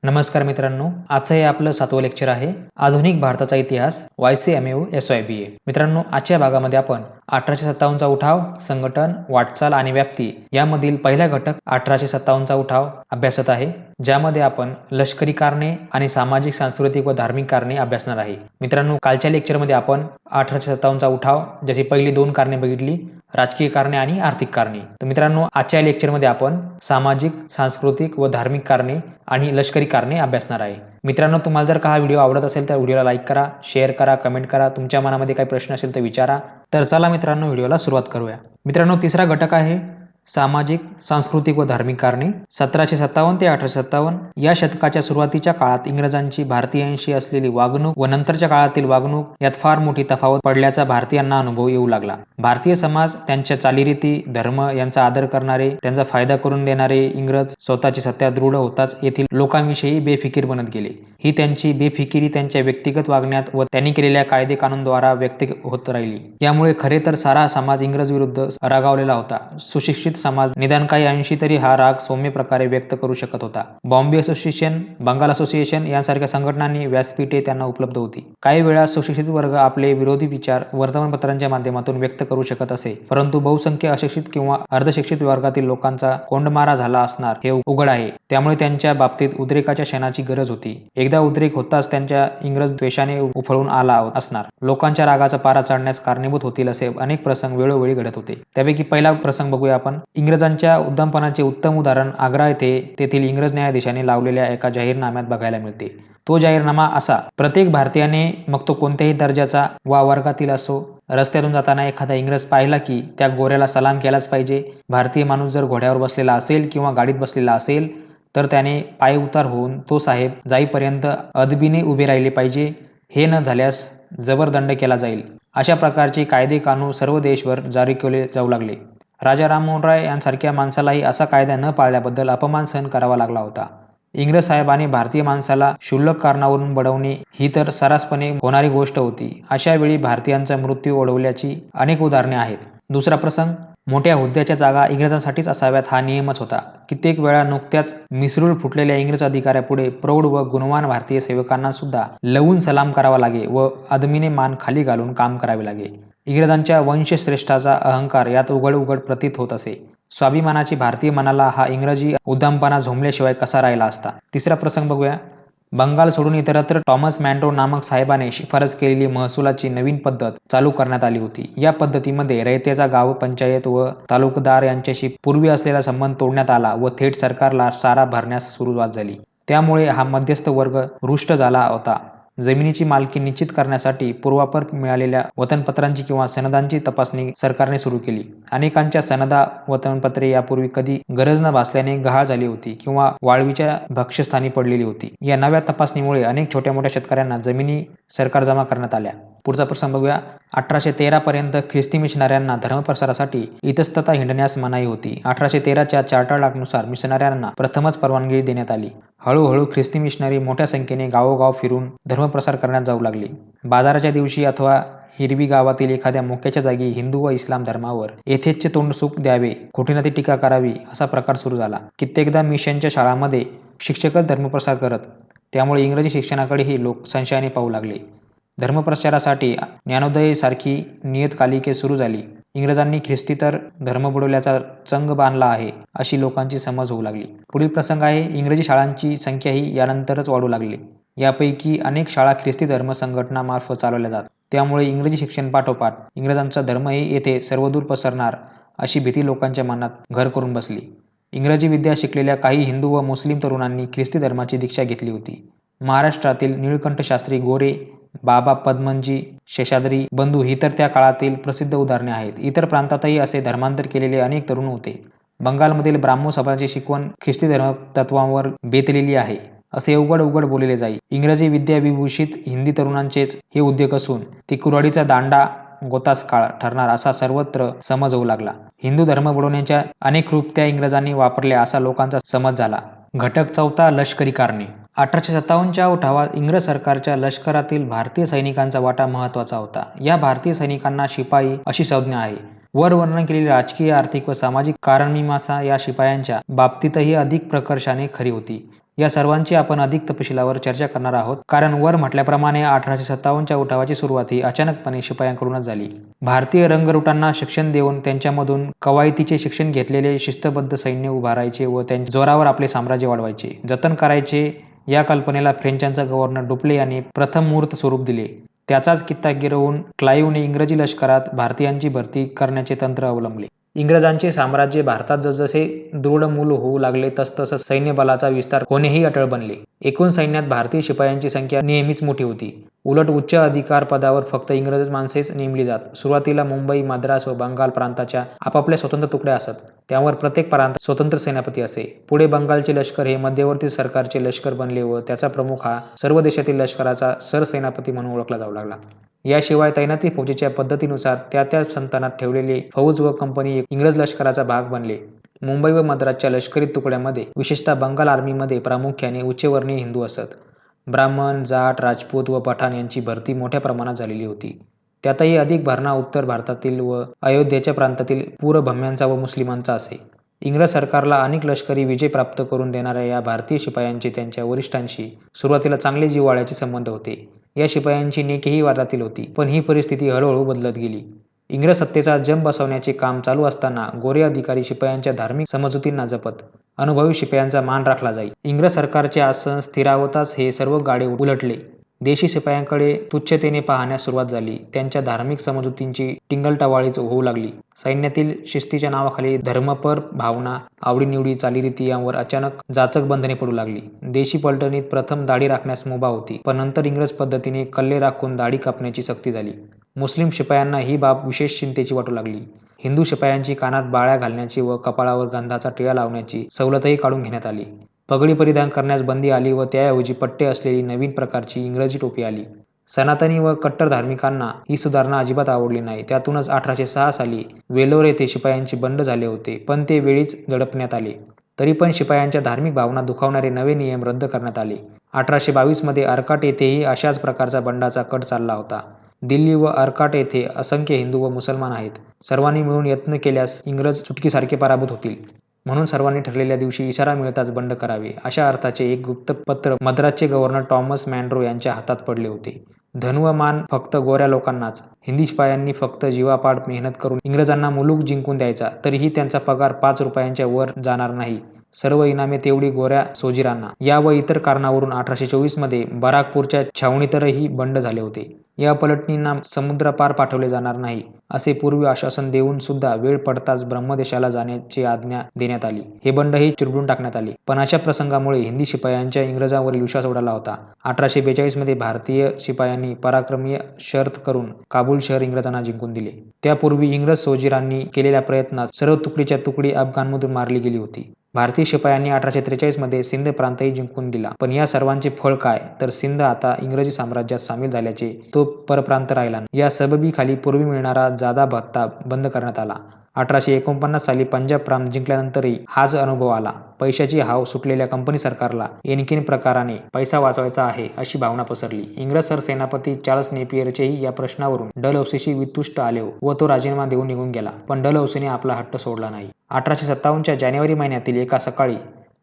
नमस्कार मित्रांनो, आजचं हे आपलं 7वं लेक्चर आहे. आधुनिक भारताचा इतिहास YCMU SYBA. मित्रांनो, आजच्या भागामध्ये आपण 1857चा उठाव, संघटन, वाटचाल आणि व्याप्ती यामधील पहिला घटक 1857चा उठाव अभ्यासत आहे, ज्यामध्ये आपण लष्करी कारणे आणि सामाजिक, सांस्कृतिक व धार्मिक कारणे अभ्यासणार आहे. मित्रांनो, कालच्या लेक्चरमध्ये आपण 1857चा उठाव जशी पहिली 2 कारणे बघितली, राजकीय कारणे आणि आर्थिक कारणे. तर मित्रांनो, आजच्या लेक्चरमध्ये आपण सामाजिक, सांस्कृतिक व धार्मिक कारणे आणि लष्करी कारणे अभ्यासणार आहे. मित्रांनो, तुम्हाला जर का हा व्हिडिओ आवडत असेल तर व्हिडिओला लाईक करा, शेअर करा, कमेंट करा. तुमच्या मनामध्ये काही प्रश्न असेल तर विचारा. तर चला मित्रांनो, व्हिडिओला सुरुवात करूया. मित्रांनो, तिसरा घटक आहे सामाजिक, सांस्कृतिक व धार्मिक कारणे. 1757 ते 1857 या शतकाच्या सुरुवातीच्या काळात इंग्रजांची भारतीयांशी असलेली वागणूक व नंतरच्या काळातील वागणूक यात फार मोठी तफावत पडल्याचा भारतीयांना अनुभव येऊ लागला. भारतीय समाज, त्यांच्या चालीरीती, धर्म यांचा आदर करणारे, त्यांचा फायदा करून देणारे इंग्रज स्वतःची सत्ता दृढ होताच येथील लोकांविषयी बेफिकीर बनत गेले. ही त्यांची बेफिकिरी त्यांच्या व्यक्तिगत वागण्यात व त्यांनी केलेल्या कायदे कानूनद्वारा व्यक्त होत राहिली. यामुळे खरे तर सारा समाज इंग्रज विरुद्ध रागावलेला होता. सुशिक्षित समाज निदान काही अंशी तरी हा राग सौम्य प्रकारे व्यक्त करू शकत होता. बॉम्बे असोसिएशन, बंगाल असोसिएशन यांसारख्या संघटनांनी व्यासपीठे त्यांना उपलब्ध होती. काही वेळा सुशिक्षित वर्ग आपले विरोधी विचार वर्तमानपत्रांच्या माध्यमातून व्यक्त करू शकत असे, परंतु बहुसंख्य अशिक्षित किंवा अर्धशिक्षित वर्गातील लोकांचा कोंडमारा झाला असणार हे उघड आहे. त्यामुळे त्यांच्या बाबतीत उद्रेकाच्या क्षणाची गरज होती. एकदा उद्रेक होताच त्यांच्या इंग्रज द्वेषाने उफळून आला असणार. लोकांच्या रागाचा पारा चढण्यास कारणीभूत होतील असे अनेक प्रसंग वेळोवेळी घडत होते. त्यापैकी पहिला प्रसंग बघूया आपण. इंग्रजांच्या उद्दामपणाचे उत्तम उदाहरण आग्रा येथे तेथील इंग्रज न्यायाधीशाने लावलेल्या एका जाहीरनाम्यात बघायला मिळते. तो जाहीरनामा असा: प्रत्येक भारतीयाने, मग तो कोणत्याही दर्जाचा वा वर्गातील असो, रस्त्यातून जाताना एखादा इंग्रज पाहिला की त्या गोऱ्याला सलाम केलाच पाहिजे. भारतीय माणूस जर घोड्यावर बसलेला असेल किंवा गाडीत बसलेला असेल तर त्याने पाय उतार होऊन तो साहेब जाईपर्यंत अदबीने उभे राहिले पाहिजे. हे न झाल्यास जबर दंड केला जाईल. अशा प्रकारचे कायदे कानून सर्व देशभर जारी केले जाऊ लागले. राजा राममोहन राय यांसारख्या माणसालाही असा कायदा न पाळल्याबद्दल अपमान सहन करावा लागला होता. इंग्रज साहेबांनी भारतीय माणसाला क्षुल्लक कारणावरून बडवणे ही तर सर्रासपणे होणारी गोष्ट होती. अशा वेळी भारतीयांचा मृत्यू ओढवल्याची अनेक उदाहरणे आहेत. दुसरा प्रसंग: मोठ्या हुद्द्याच्या जागा इंग्रजांसाठीच असाव्यात हा नियमच होता. कित्येक वेळा नुकत्याच मिसरूळ फुटलेल्या इंग्रज अधिकाऱ्यापुढे प्रौढ व गुणवान भारतीय सेवकांना सुद्धा लवून सलाम करावा लागे व अदमीने मान खाली घालून काम करावे लागे. इंग्रजांच्या वंशश्रेष्ठाचा अहंकार यात उघड उघड प्रतीत होत असे. स्वाभिमानाची भारतीय मनाला हा इंग्रजी उद्दामपणा झोंबल्याशिवाय कसा राहिला असता. तिसरा प्रसंग बघूया. बंगाल सोडून इतरत्र टॉमस मॅन्रो नामक साहेबाने शिफारस केलेली महसुलाची नवीन पद्धत चालू करण्यात आली होती. या पद्धतीमध्ये रयतेचा गाव पंचायत व तालुकदार यांच्याशी पूर्वी असलेला संबंध तोडण्यात आला व थेट सरकारला सारा भरण्यास सुरुवात झाली. त्यामुळे हा मध्यस्थ वर्ग रुष्ट झाला होता. जमिनीची मालकी निश्चित करण्यासाठी पूर्वापर मिळालेल्या वतनपत्रांची किंवा सनदांची तपासणी सरकारने सुरू केली. अनेकांच्या सनदा वतनपत्रे यापूर्वी कधी गरज न भासल्याने गहाळ झाली होती किंवा वाळवीच्या भक्ष्यस्थानी पडलेली होती. या नव्या तपासणीमुळे अनेक छोट्या मोठ्या शेतकऱ्यांना जमिनी सरकार जमा करण्यात आल्या. पुढचा प्रसंग बघूया. 1813 पर्यंत ख्रिस्ती मिशनऱ्यांना धर्मप्रसारासाठी इतस्ततः हिंडण्यास मनाई होती. 1813च्या चार्टर्ड ॲक्टनुसार मिशनऱ्यांना प्रथमच परवानगी देण्यात आली. हळूहळू ख्रिस्ती मिशनरी मोठ्या संख्येने गावोगाव फिरून धर्मप्रसार करण्यात जाऊ लागले. बाजाराच्या दिवशी अथवा हिरवी गावातील एखाद्या मोक्याच्या जागी हिंदू व इस्लाम धर्मावर यथेच्छ तोंडसुख द्यावे, खोटीनाती टीका करावी असा प्रकार सुरू झाला. कित्येकदा मिशनच्या शाळांमध्ये शिक्षकच धर्मप्रसार करत. त्यामुळे इंग्रजी शिक्षणाकडेही लोक संशयाने पाहू लागले. धर्मप्रचारासाठी ज्ञानोदय सारखी नियतकालिके सुरू झाली. इंग्रजांनी ख्रिस्तीतर धर्म बुडवल्याचा चंग बांधला आहे अशी लोकांची समज होऊ लागली. पुढील प्रसंग आहे. इंग्रजी शाळांची संख्याही यानंतरच वाढू लागली. यापैकी अनेक शाळा ख्रिस्ती धर्म संघटना मार्फत चालवल्या जात. त्यामुळे इंग्रजी शिक्षण पाठोपाठ इंग्रजांचा धर्मही येथे सर्वदूर पसरणार अशी भीती लोकांच्या मनात घर करून बसली. इंग्रजी विद्या शिकलेल्या काही हिंदू व मुस्लिम तरुणांनी ख्रिस्ती धर्माची दीक्षा घेतली होती. महाराष्ट्रातील निळकंठ शास्त्री गोरे, बाबा पदमनजी शेषाद्री बंधू ही तर त्या काळातील प्रसिद्ध उदाहरणे आहेत. इतर प्रांतातही असे धर्मांतर केलेले अनेक तरुण होते. बंगालमधील ब्राह्मो समाजाची शिकवण ख्रिस्ती धर्म तत्वांवर बेतलेली आहे असे उघड उघड बोलले जाई. इंग्रजी विद्याविभूषित हिंदी तरुणांचेच हे उद्योग असून ती कुऱ्हाडीचा दांडा गोताच काळ ठरणार असा सर्वत्र समज होऊ लागला. हिंदू धर्म बुडवण्याच्या अनेक कृत्या इंग्रजांनी वापरल्या असा लोकांचा समज झाला. घटक चौथा: लष्करी कारणे. 1857च्या उठावात इंग्रज सरकारच्या लष्करातील भारतीय सैनिकांचा वाटा महत्त्वाचा होता. या भारतीय सैनिकांना शिपाई अशी संज्ञा आहे. वर वर्णन केलेली राजकीय, आर्थिक व सामाजिक कारणमीमांसा या शिपायांच्या बाबतीतही अधिक प्रकर्षाने खरी होती. या सर्वांची आपण अधिक तपशिलावर चर्चा करणार आहोत, कारण वर म्हटल्याप्रमाणे 1857च्या उठावाची सुरुवात ही अचानकपणे शिपायांकडूनच झाली. भारतीय रंगरूटांना शिक्षण देऊन त्यांच्यामधून कवायतीचे शिक्षण घेतलेले शिस्तबद्ध सैन्य उभारायचे व त्यांच्या जोरावर आपले साम्राज्य वाढवायचे, जतन करायचे, या कल्पनेला फ्रेंचांचा गव्हर्नर डुप्ले यांनी प्रथम मूर्त स्वरूप दिले. त्याचाच कित्ता गिरवून क्लाईव्हने इंग्रजी लष्करात भारतीयांची भरती करण्याचे तंत्र अवलंबले. इंग्रजांचे साम्राज्य भारतात जसजसे दृढमूल होऊ लागले तसतसा सैन्यबलाचा विस्तार होणेही अटळ बनले. एकूण सैन्यात भारतीय शिपायांची संख्या नेहमीच मोठी होती. उलट उच्च अधिकार पदावर फक्त इंग्रज माणसेच नेमली जात. सुरुवातीला मुंबई, मद्रास व बंगाल प्रांताच्या आपापल्या स्वतंत्र तुकड्या असत. त्यावर प्रत्येक प्रांतात स्वतंत्र सेनापती असे. पुढे बंगालचे लष्कर हे मध्यवर्ती सरकारचे लष्कर बनले व त्याचा प्रमुख हा सर्व देशातील लष्कराचा सरसेनापती म्हणून ओळखला जाऊ लागला. याशिवाय तैनाती फौजेच्या पद्धतीनुसार त्या त्या संस्थानात ठेवलेले फौज व कंपनी इंग्रज लष्कराचा भाग बनले. मुंबई व मद्रासच्या लष्करी तुकड्यामध्ये, विशेषतः बंगाल आर्मीमध्ये प्रामुख्याने उच्चवर्णीय हिंदू असत. ब्राह्मण, जाट, राजपूत व पठाण यांची भरती मोठ्या प्रमाणात झालेली होती. त्यातही अधिक भरणा उत्तर भारतातील व अयोध्येच्या प्रांतातील पुरभम्यांचा व मुस्लिमांचा असे. इंग्रज सरकारला अनेक लष्करी विजय प्राप्त करून देणाऱ्या या भारतीय शिपायांचे त्यांच्या वरिष्ठांशी सुरुवातीला चांगले जिव्हाळ्याचे संबंध होते. या शिपायांची नेकेही वादातील होती, पण ही परिस्थिती हळूहळू बदलत गेली. इंग्रज सत्तेचा जम बसवण्याचे काम चालू असताना गोरे अधिकारी शिपायांच्या धार्मिक समजुतींना जपत. अनुभवी शिपायांचा मान राखला जाई. इंग्रज सरकारचे आसन स्थिरावताच हे सर्व गाडे उलटले. देशी शिपायांकडे तुच्छतेने पाहण्यास सुरुवात झाली. त्यांच्या धार्मिक समजुतींची टिंगलटवाळीच होऊ लागली. सैन्यातील शिस्तीच्या नावाखाली धर्मपर भावना, आवडीनिवडी, चालीरीती यांवर अचानक जाचक बंधने पडू लागली. देशी पलटणीत प्रथम दाढी राखण्यास मुभा होती, पण नंतर इंग्रज पद्धतीने कल्ले राखून दाढी कापण्याची सक्ती झाली. मुस्लिम शिपायांना ही बाब विशेष चिंतेची वाटू लागली. हिंदू शिपायांची कानात बाळ्या घालण्याची व कपाळावर गंधाचा टिळा लावण्याची सवलतही काढून घेण्यात आली. पगडी परिधान करण्यास बंदी आली व त्याऐवजी पट्टे असलेली नवीन प्रकारची इंग्रजी टोपी आली. सनातनी व कट्टर धार्मिकांना ही सुधारणा अजिबात आवडली नाही. त्यातूनच 1806 साली वेलोर येथे शिपायांचे बंड झाले होते, पण ते वेळीच दडपण्यात आले. तरी पण शिपायांच्या धार्मिक भावना दुखावणारे नवे नियम रद्द करण्यात आले. 1822 मध्ये अर्काट येथेही अशाच प्रकारचा बंडाचा कट चालला होता. दिल्ली व अर्काट येथे असंख्य हिंदू व मुसलमान आहेत. सर्वांनी मिळून यत्न केल्यास इंग्रज चुटकीसारखे पराभूत होतील. म्हणून सर्वांनी ठरलेल्या दिवशी इशारा मिळताच बंड करावे, अशा अर्थाचे एक गुप्त पत्र मद्रासचे गव्हर्नर टॉमस मॅनरो यांच्या हातात पडले होते. धन व मान फक्त गोऱ्या लोकांनाच. हिंदी शिपायांनी फक्त जीवापाड मेहनत करून इंग्रजांना मुलूक जिंकून द्यायचा, तरीही त्यांचा पगार 5 रुपयांच्या वर जाणार नाही. सर्व इनामे तेवढी गोऱ्या सोजिरांना. या व इतर कारणावरून 1824 मध्ये बराकपूरच्या छावणीतही बंड झाले होते. या पलटणींना समुद्रपार पाठवले जाणार नाही, असे पूर्वी आश्वासन देऊन सुद्धा वेळ पडताच ब्रह्मदेशाला जाण्याची आज्ञा देण्यात आली. हे बंडही चिरडून टाकण्यात आले. पण अशा प्रसंगामुळे हिंदी शिपायांच्या इंग्रजांवरील विश्वास उडाला होता. 1842 मध्ये भारतीय शिपायांनी पराक्रमी शर्थ करून काबूल शहर इंग्रजांना जिंकून दिले. त्यापूर्वी इंग्रज सोजिरांनी केलेल्या प्रयत्नात सर्व तुकडीच्या तुकडी अफगाणमधून मारली गेली होती. भारतीय शिपायांनी 1843 मध्ये सिंध प्रांतही जिंकून दिला. पण या सर्वांचे फळ काय, तर सिंध आता इंग्रजी साम्राज्यात सामील झाल्याचे तो परप्रांत राहिला नाही. या सबबीखाली पूर्वी मिळणारा जादा भत्ता बंद करण्यात आला. 1849 साली पंजाब प्रांत जिंकल्यानंतरही हाच अनुभव आला. पैशाची हाव सुटलेल्या कंपनी सरकारला एनकेन प्रकाराने पैसा वाचवायचा आहे अशी भावना पसरली. इंग्रज सरसेनापती चार्ल्स नेपियरचेही या प्रश्नावरून डलहौसीशी वितुष्ट आले व तो राजीनामा देऊन निघून गेला. पण डलहौसीने आपला हट्ट सोडला नाही. 1857च्या जानेवारी महिन्यातील एका सकाळी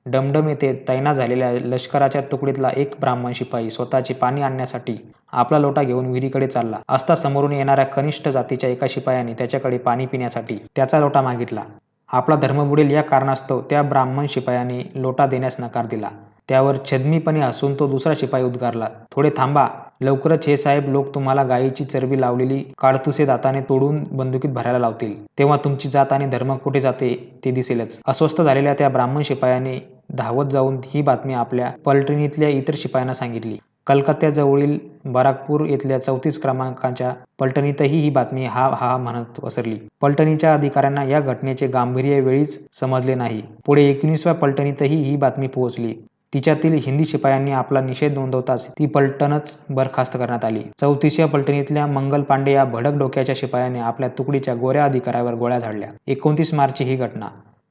डमडम येथे तैनात झालेल्या लष्कराच्या तुकडीतला एक ब्राह्मण शिपाई स्वतःचे पाणी आणण्यासाठी आपला लोटा घेऊन विहिरीकडे चालला असता समोरून येणाऱ्या कनिष्ठ जातीच्या एका शिपायाने त्याच्याकडे पाणी पिण्यासाठी त्याचा लोटा मागितला. आपला धर्म बुडेल या कारणास्तव त्या ब्राह्मण शिपायाने लोटा देण्यास नकार दिला. त्यावर छद्मीपणे हसून तो दुसरा शिपाई उद्गारला, "थोडे थांबा, लवकरच हे साहेब लोक तुम्हाला गायीची चरबी लावलेली काडतुसे दाताने तोडून बंदुकीत भरायला लावतील. तेव्हा तुमची जात आणि धर्म कुठे जाते ते दिसेलच." अस्वस्थ झालेल्या त्या ब्राह्मण शिपायाने धावत जाऊन ही बातमी आपल्या पलटणीतल्या इतर शिपायांना सांगितली. कलकत्त्याजवळील बराकपूर येथल्या 34 क्रमांकाच्या पलटणीतही ही बातमी हा हा म्हणत पसरली. पलटणीच्या अधिकाऱ्यांना या घटनेचे गांभीर्य वेळीच समजले नाही. पुढे 19व्या पलटणीतही ही बातमी पोहोचली. तिच्यातील हिंदी शिपायांनी आपला निषेध नोंदवताच ती पलटणच बरखास्त करण्यात आली. 34व्या पलटणीतल्या मंगल पांडे या भडक डोक्याच्या शिपायाने आपल्या तुकडीच्या गोऱ्या अधिकाऱ्यावर गोळ्या झाडल्या. 29 मार्च ही घटना.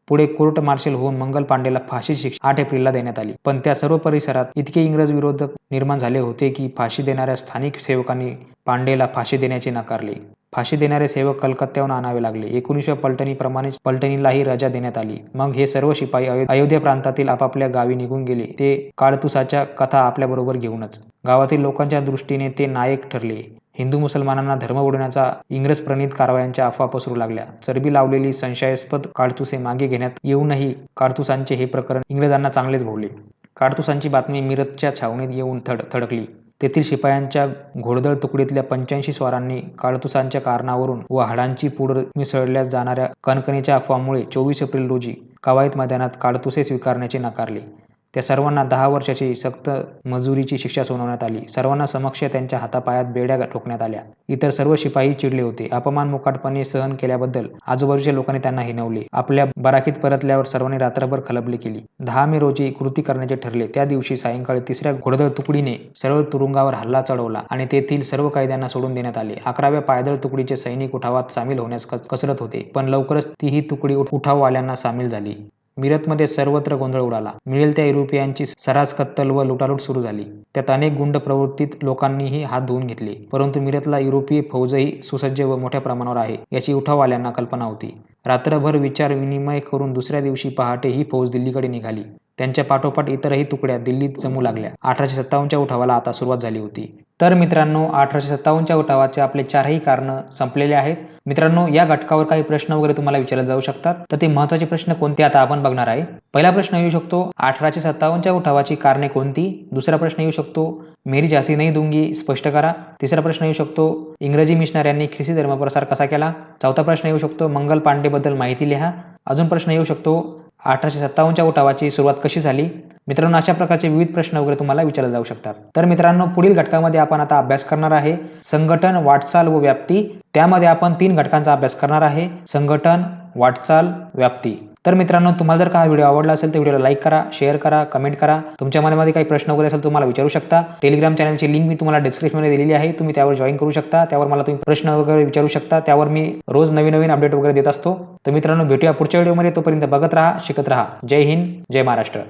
पुढे कोर्ट मार्शल होऊन मंगल पांडेला फाशी शिक्षा 8 एप्रिलला देण्यात आली. पण त्या सर्व परिसरात इतके इंग्रज विरोधक निर्माण झाले होते की फाशी देणाऱ्या स्थानिक सेवकांनी पांडेला फाशी देण्याचे नाकारले. फाशी देणारे सेवक कलकत्त्याहून आणावे लागले. 19व्या पलटणीप्रमाणेच पलटणीलाही रजा देण्यात आली. मग हे सर्व शिपाई अयोध्या प्रांतातील आपापल्या गावी निघून गेले, ते काडतुसाच्या कथा आपल्याबरोबर घेऊनच. गावातील लोकांच्या दृष्टीने ते नायक ठरले. हिंदू मुसलमानांना धर्म बुडवण्याचा इंग्रज प्रणित कारवायांच्या अफवा पसरू लागल्या. चरबी लावलेली संशयास्पद काडतुसे मागे घेण्यात येऊनही काडतुसांचे हे प्रकरण इंग्रजांना चांगलेच भोवले. काडतुसांची बातमी मिरजच्या छावणीत येऊन थडकली. तेथील शिपायांच्या घोडदळ तुकडीतल्या 85 स्वारांनी काडतुसांच्या कारणावरून व हाडांची पूड मिसळल्या जाणाऱ्या कणकणीच्या अफवांमुळे 24 एप्रिल रोजी कवायत मैदानात काडतुसे स्वीकारण्याचे नाकारले. त्या सर्वांना 10 वर्षाची सक्त मजुरीची शिक्षा सुनावण्यात आली. सर्वांना समक्ष त्यांच्या हातापायात बेड्या ठोकण्यात आल्या. इतर सर्व शिपाई चिडले होते. अपमान मुकाटपणे सहन केल्याबद्दल आजूबाजूच्या लोकांनी त्यांना हिणवले. आपल्या बराकीत परतल्यावर सर्वांनी रात्रभर खलबली केली. 10 मे रोजी कृती करण्याचे ठरले. त्या दिवशी सायंकाळी 3ऱ्या घोडदळ तुकडीने सरळ तुरुंगावर हल्ला चढवला आणि तेथील सर्व कैद्यांना सोडून देण्यात आले. 11व्या पायदळ तुकडीचे सैनिक उठावात सामील होण्यास कसरत होते, पण लवकरच तीही तुकडी उठाववाल्यांना सामील झाली. मिरजमध्ये सर्वत्र गोंधळ उडाला. मिळेल त्या युरोपियांची सर्रास कत्तल व लुटालूट सुरू झाली. त्यात अनेक गुंड प्रवृत्तीत लोकांनीही हात धुवून घेतले. परंतु मिरजला युरोपीय फौजही सुसज्ज व मोठ्या प्रमाणावर आहे याची उठाववाल्यांना कल्पना होती. रात्रभर विचार विनिमय करून दुसऱ्या दिवशी पहाटे ही फौज दिल्लीकडे निघाली. त्यांच्या पाठोपाठ इतरही तुकड्या दिल्लीत जमू लागल्या. 1857च्या उठावाला आता सुरुवात झाली होती. तर मित्रांनो, 1857च्या उठावाचे आपले 4ही कारण संपलेले आहेत. मित्रांनो, या घटकावर काही प्रश्न वगैरे तुम्हाला विचारले जाऊ शकतात, तर ते महत्त्वाचे प्रश्न कोणते आता आपण बघणार आहे. पहिला प्रश्न येऊ शकतो, 1857च्या उठावाची कारणे कोणती? दुसरा प्रश्न येऊ शकतो, मेरी झांसी नहीं दूंगी स्पष्ट करा. तिसरा प्रश्न येऊ शकतो, इंग्रजी मिशनऱ्यांनी ख्रिस्ती धर्मप्रसार कसा केला? चौथा प्रश्न येऊ शकतो, मंगल पांडे बद्दल माहिती लिहा. अजून प्रश्न येऊ शकतो, 1857च्या उठावाची सुरुवात कशी झाली? मित्रांनो, अशा प्रकारचे विविध प्रश्न वगैरे तुम्हाला विचारले जाऊ शकतात. तर मित्रांनो, पुढील घटकामध्ये आपण आता अभ्यास करणार आहे संघटन, वाटचाल व व्याप्ती. त्यामध्ये आपण 3 घटकांचा अभ्यास करणार आहे, संघटन, वाटचाल, व्याप्ती. तर मित्रांनो, तुम्हाला जर का हा व्हिडिओ आवडला असेल तर व्हिडिओला लाईक करा, शेअर करा, कमेंट करा. तुमच्या मनामध्ये काही प्रश्न वगैरे असेल तुम्हाला विचारू शकता. टेलिग्राम चॅनलची लिंक मी तुम्हाला डिस्क्रिप्शनमध्ये दिलेली आहे. तुम्ही त्यावर जॉईन करू शकता. त्यावर मला तुम्ही प्रश्न वगैरे विचारू शकता. त्यावर मी रोज नवीन अपडेट वगैरे देत असतो. तर मित्रांनो, भेटूया पुढच्या व्हिडिओमध्ये. तोपर्यंत बघत राहा, शिकत राहा. जय हिंद, जय महाराष्ट्र.